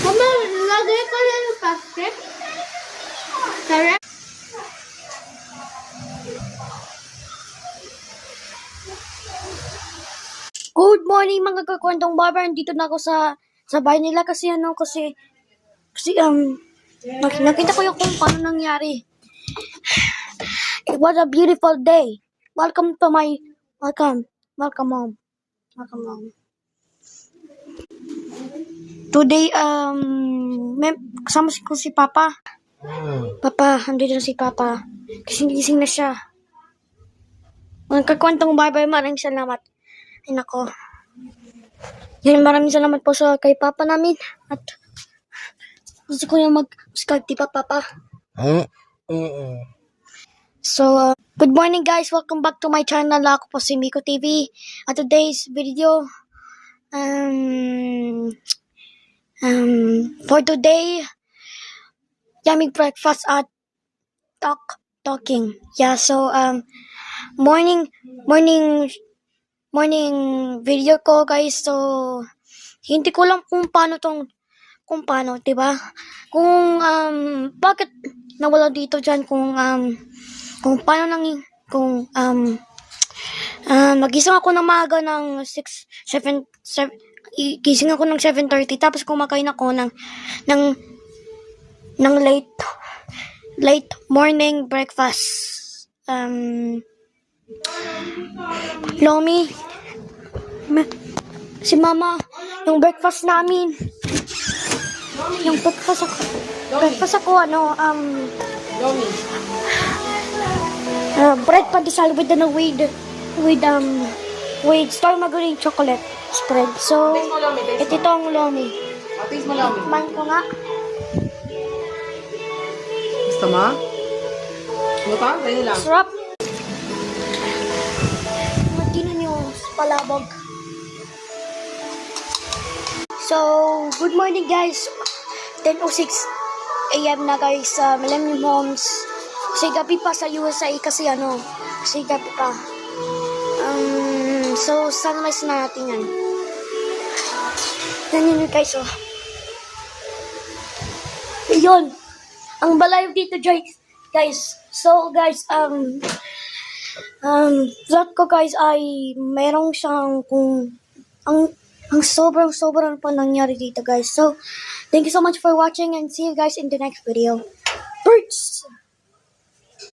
Mama, lagay ko lang yung plastic. Tara. Good morning mga kakwentong barber. Dito na ako sa bahay nila kasi nakita ko yung kung paano nangyari. It was a beautiful day. Welcome mom. Today kasama ko si Papa. Papa, andito na si Papa. Gising na siya. Mga kakwentong barber, maraming salamat. Ay nako. Yan, maraming salamat po kay Papa namin. At gusto ko yung mag-subscribe, di ba, Papa? So, good morning guys. Welcome back to my channel. Ako po si Miko TV. At today's video, for today, yummy breakfast at talking. Yeah, so, morning video ko guys. So hindi ko lang kung paano, 'di ba? Kung bakit nawala dito diyan, kung paano magising ako ng maaga ng 7 gising ako ng 7:30 tapos kumakain ako ng late morning breakfast. Lomi, si Mama, yung breakfast namin, Lomi. Bread pandesal with star margarine chocolate spread. So, ito ang Lomi. Taste mo, Lomi. Man ko nga. Gusto mo? Ano pa? Tayo lang. Sarap. Magkinin yung palabog. So, good morning guys. 10:06 AM na guys sa Millennium Homes. Kasi gabi pa sa USA kasi gabi pa. So, sunrise na natin yan. Yan yun guys, oh. Ayun. Ang balayo dito guys. So guys, vlog ko guys ay merong siyang ang sobrang pa nangyari dito guys. So, thank you so much for watching and see you guys in the next video. Birds!